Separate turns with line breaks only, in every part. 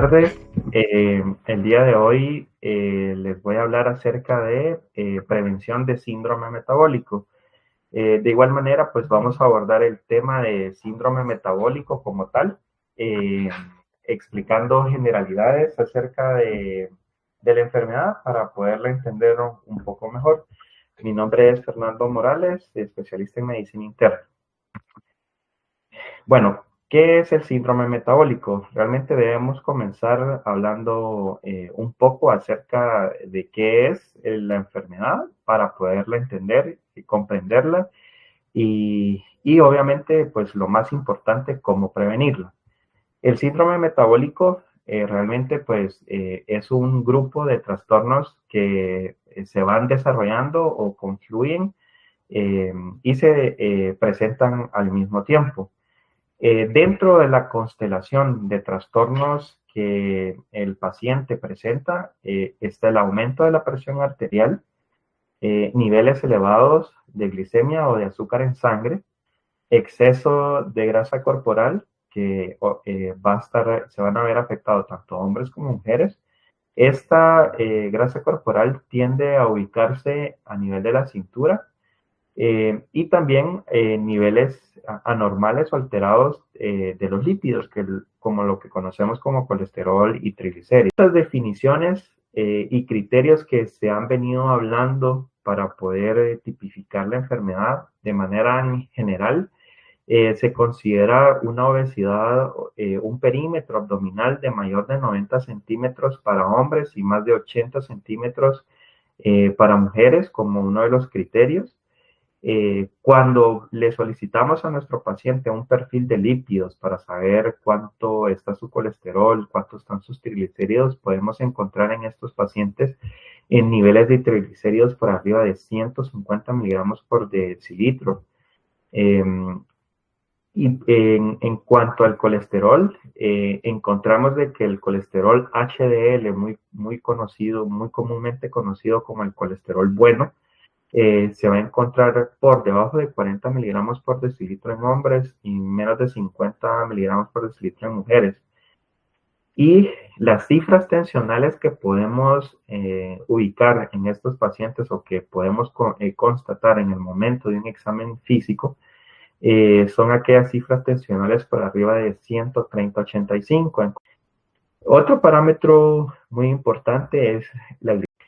tardes. El día de hoy les voy a hablar acerca de prevención de síndrome metabólico. De igual manera, pues vamos a abordar el tema de síndrome metabólico como tal, eh, explicando generalidades acerca de la enfermedad para poderla entender un poco mejor. Mi nombre es Fernando Morales, especialista en medicina interna. Bueno, ¿qué es el síndrome metabólico? Realmente debemos comenzar hablando un poco acerca de qué es la enfermedad para poderla entender y comprenderla y obviamente, pues lo más importante, cómo prevenirla. El síndrome metabólico realmente pues es un grupo de trastornos que se van desarrollando o confluyen y se presentan al mismo tiempo. Dentro de la constelación de trastornos que el paciente presenta, está el aumento de la presión arterial, niveles elevados de glicemia o de azúcar en sangre, exceso de grasa corporal, que se van a ver afectados tanto hombres como mujeres. Esta grasa corporal tiende a ubicarse a nivel de la cintura y también niveles anormales o alterados de los lípidos, como lo que conocemos como colesterol y triglicéridos. Estas definiciones y criterios que se han venido hablando para poder tipificar la enfermedad de manera general, se considera una obesidad, un perímetro abdominal de mayor de 90 centímetros para hombres y más de 80 centímetros para mujeres como uno de los criterios. Cuando le solicitamos a nuestro paciente un perfil de lípidos para saber cuánto está su colesterol, cuánto están sus triglicéridos, podemos encontrar en estos pacientes en niveles de triglicéridos por arriba de 150 miligramos por decilitro. Y en cuanto al colesterol, encontramos de que el colesterol HDL, muy conocido, muy comúnmente conocido como el colesterol bueno, se va a encontrar por debajo de 40 miligramos por decilitro en hombres y menos de 50 miligramos por decilitro en mujeres. Y las cifras tensionales que podemos ubicar en estos pacientes o que podemos constatar en el momento de un examen físico son aquellas cifras tensionales por arriba de 130-85. Otro parámetro muy importante es la glicemia.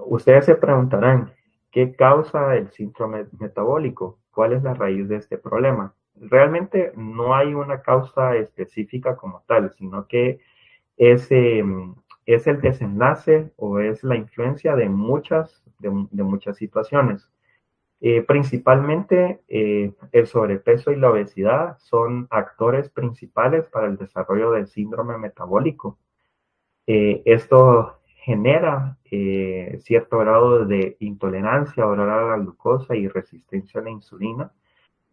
Ustedes se preguntarán, ¿qué causa el síndrome metabólico? ¿Cuál es la raíz de este problema? Realmente no hay una causa específica como tal, sino que es el desenlace o es la influencia de muchas situaciones. Principalmente el sobrepeso y la obesidad son actores principales para el desarrollo del síndrome metabólico. Esto genera cierto grado de intolerancia oral a la glucosa y resistencia a la insulina,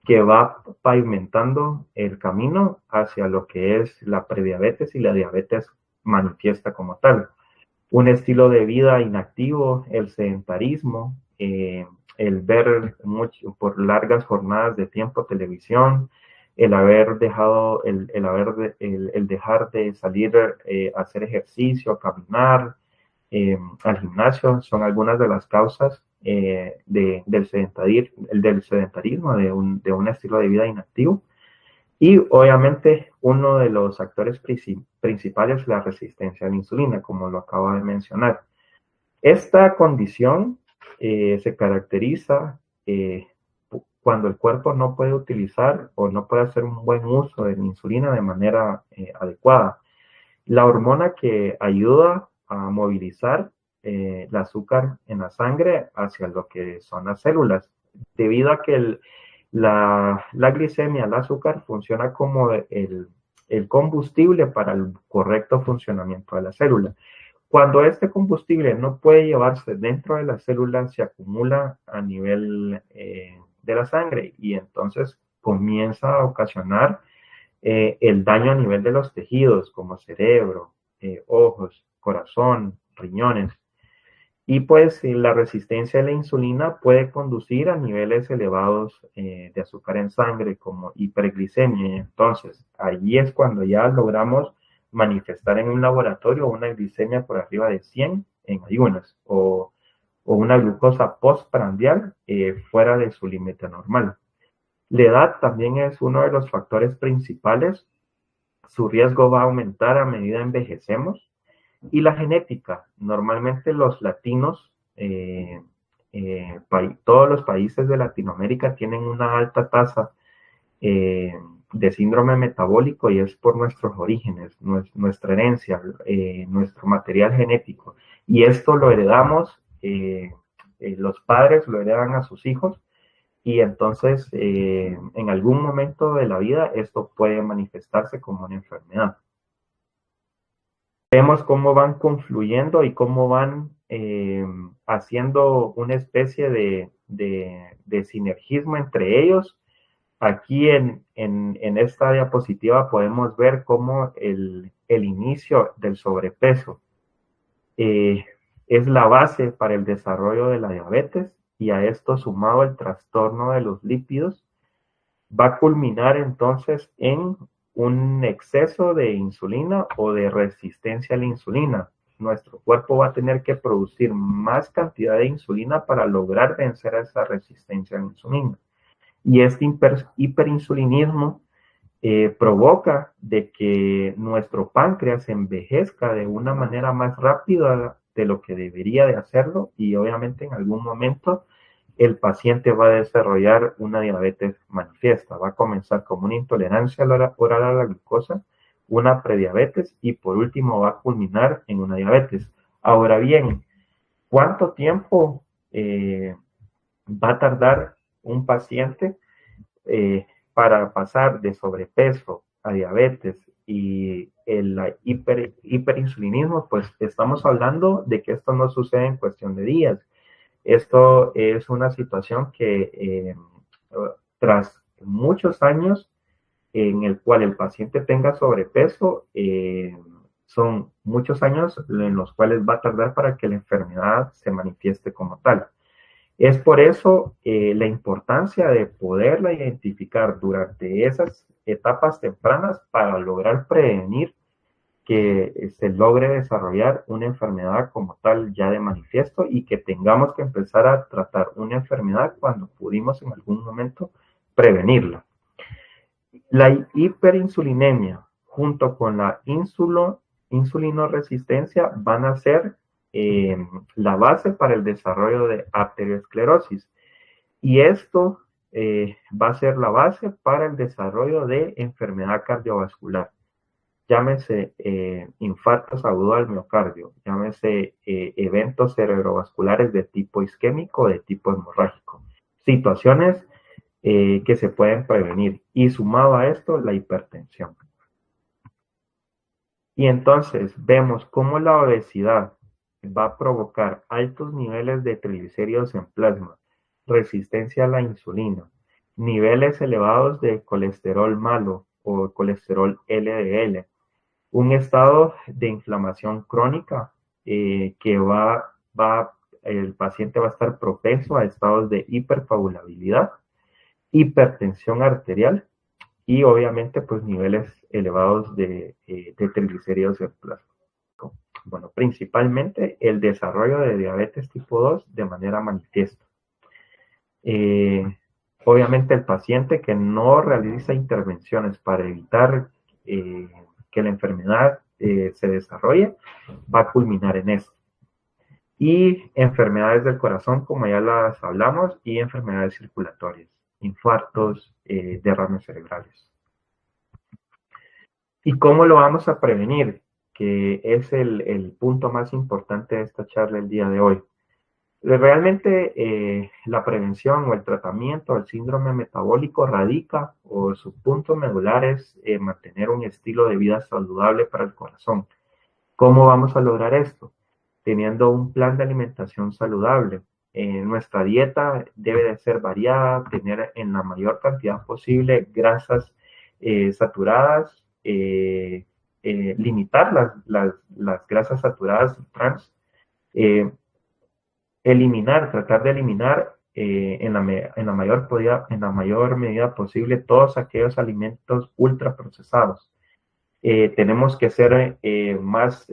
que va pavimentando el camino hacia lo que es la prediabetes y la diabetes manifiesta como tal. Un estilo de vida inactivo, el sedentarismo, el ver por largas jornadas de tiempo televisión, el haber dejado, el dejar de salir a hacer ejercicio, a caminar, al gimnasio, son algunas de las causas del sedentarismo, de un estilo de vida inactivo. Y obviamente uno de los actores principales es la resistencia a la insulina, como lo acabo de mencionar. Esta condición se caracteriza cuando el cuerpo no puede utilizar o no puede hacer un buen uso de la insulina de manera adecuada. La hormona que ayuda a movilizar el azúcar en la sangre hacia lo que son las células, debido a que la glicemia, el azúcar, funciona como el combustible para el correcto funcionamiento de la célula. Cuando este combustible no puede llevarse dentro de la célula, se acumula a nivel de la sangre y entonces comienza a ocasionar el daño a nivel de los tejidos como cerebro, ojos, corazón, riñones. Y pues la resistencia a la insulina puede conducir a niveles elevados de azúcar en sangre como hiperglicemia. Entonces, allí es cuando ya logramos manifestar en un laboratorio una glicemia por arriba de 100 en ayunas o una glucosa postprandial fuera de su límite normal. La edad también es uno de los factores principales. Su riesgo va a aumentar a medida envejecemos. Y la genética. Normalmente los latinos, todos los países de Latinoamérica tienen una alta tasa de síndrome metabólico y es por nuestros orígenes, nuestra herencia, nuestro material genético. Y esto lo heredamos, los padres lo heredan a sus hijos y entonces en algún momento de la vida esto puede manifestarse como una enfermedad. Vemos cómo van confluyendo y cómo van haciendo una especie de sinergismo entre ellos. Aquí en esta diapositiva podemos ver cómo el inicio del sobrepeso es la base para el desarrollo de la diabetes y a esto sumado el trastorno de los lípidos va a culminar entonces en un exceso de insulina o de resistencia a la insulina. Nuestro cuerpo va a tener que producir más cantidad de insulina para lograr vencer a esa resistencia a la insulina. Y este hiperinsulinismo provoca de que nuestro páncreas envejezca de una manera más rápida de lo que debería de hacerlo y obviamente en algún momento el paciente va a desarrollar una diabetes manifiesta. Va a comenzar como una intolerancia oral a la glucosa, una prediabetes y por último va a culminar en una diabetes. Ahora bien, ¿cuánto tiempo va a tardar un paciente para pasar de sobrepeso a diabetes y el hiperinsulinismo? Pues estamos hablando de que esto no sucede en cuestión de días. Esto es una situación que tras muchos años en el cual el paciente tenga sobrepeso, son muchos años en los cuales va a tardar para que la enfermedad se manifieste como tal. Es por eso la importancia de poderla identificar durante esas etapas tempranas para lograr prevenir que se logre desarrollar una enfermedad como tal ya de manifiesto y que tengamos que empezar a tratar una enfermedad cuando pudimos en algún momento prevenirla. La hiperinsulinemia junto con la insulinoresistencia van a ser la base para el desarrollo de arteriosclerosis. Y esto va a ser la base para el desarrollo de enfermedad cardiovascular. Llámese infartos agudos al miocardio, llámese eventos cerebrovasculares de tipo isquémico o de tipo hemorrágico. Situaciones que se pueden prevenir. Y sumado a esto, la hipertensión. Y entonces vemos cómo la obesidad va a provocar altos niveles de triglicéridos en plasma, resistencia a la insulina, niveles elevados de colesterol malo o colesterol LDL, un estado de inflamación crónica que el paciente va a estar propenso a estados de hipercoagulabilidad, hipertensión arterial y obviamente pues niveles elevados de triglicéridos en plasma. Bueno, principalmente el desarrollo de diabetes tipo 2 de manera manifiesta. Obviamente el paciente que no realiza intervenciones para evitar que la enfermedad se desarrolle, va a culminar en esto. Y enfermedades del corazón, como ya las hablamos, y enfermedades circulatorias, infartos, derrames cerebrales. ¿Y cómo lo vamos a prevenir? Que es el punto más importante de esta charla el día de hoy. Realmente la prevención o el tratamiento del síndrome metabólico radica o su punto medular es mantener un estilo de vida saludable para el corazón. ¿Cómo vamos a lograr esto? Teniendo un plan de alimentación saludable. Nuestra dieta debe de ser variada, tener en la mayor cantidad posible grasas saturadas, limitar las grasas saturadas y trans, tratar de eliminar en la mayor medida posible todos aquellos alimentos ultraprocesados. Tenemos que ser más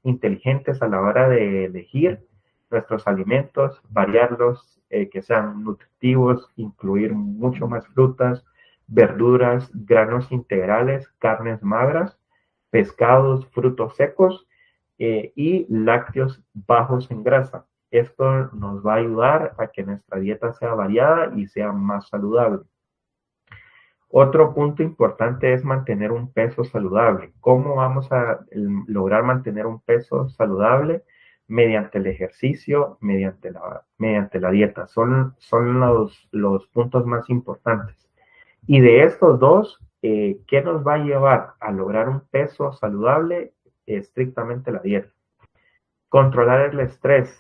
inteligentes a la hora de elegir nuestros alimentos, variarlos, que sean nutritivos, incluir mucho más frutas, verduras, granos integrales, carnes magras, pescados, frutos secos y lácteos bajos en grasa. Esto nos va a ayudar a que nuestra dieta sea variada y sea más saludable. Otro punto importante es mantener un peso saludable. ¿Cómo vamos a lograr mantener un peso saludable? Mediante el ejercicio, mediante la dieta. Son los puntos más importantes. Y de estos dos, ¿qué nos va a llevar a lograr un peso saludable? Estrictamente la dieta. Controlar el estrés.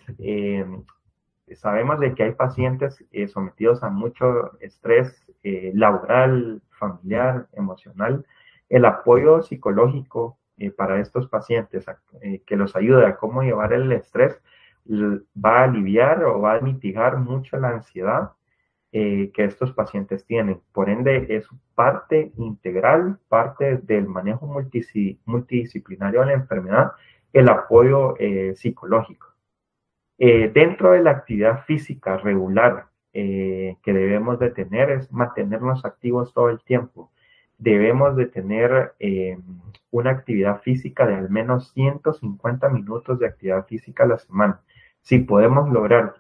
Sabemos de que hay pacientes sometidos a mucho estrés laboral, familiar, emocional. El apoyo psicológico para estos pacientes que los ayuda a cómo llevar el estrés va a aliviar o va a mitigar mucho la ansiedad que estos pacientes tienen. Por ende, es parte integral, parte del manejo multidisciplinario de la enfermedad, el apoyo psicológico. Dentro de la actividad física regular que debemos de tener es mantenernos activos todo el tiempo. Debemos de tener una actividad física de al menos 150 minutos de actividad física a la semana. Si podemos lograr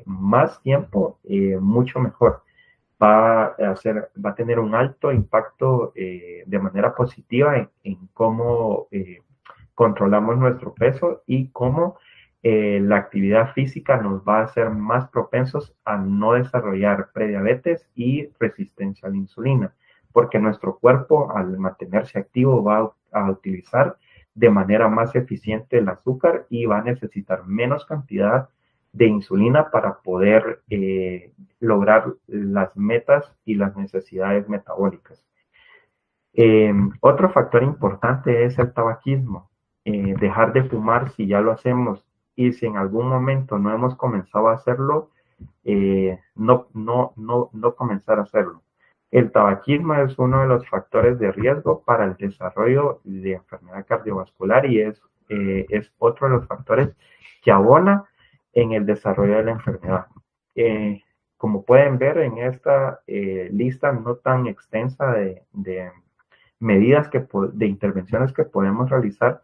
más tiempo, mucho mejor. Va a tener un alto impacto de manera positiva en cómo controlamos nuestro peso y cómo la actividad física nos va a hacer más propensos a no desarrollar prediabetes y resistencia a la insulina, porque nuestro cuerpo al mantenerse activo va a utilizar de manera más eficiente el azúcar y va a necesitar menos cantidad de insulina para poder lograr las metas y las necesidades metabólicas. Otro factor importante es el tabaquismo. Dejar de fumar si ya lo hacemos y si en algún momento no hemos comenzado a hacerlo, no comenzar a hacerlo. El tabaquismo es uno de los factores de riesgo para el desarrollo de enfermedad cardiovascular y es otro de los factores que abona en el desarrollo de la enfermedad. Como pueden ver en esta lista no tan extensa de medidas de intervenciones que podemos realizar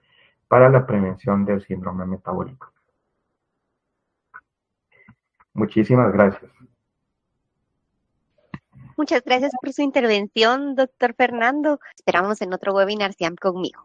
para la prevención del síndrome metabólico. Muchísimas gracias.
Muchas gracias por su intervención, doctor Fernando. Esperamos en otro webinar, sean conmigo.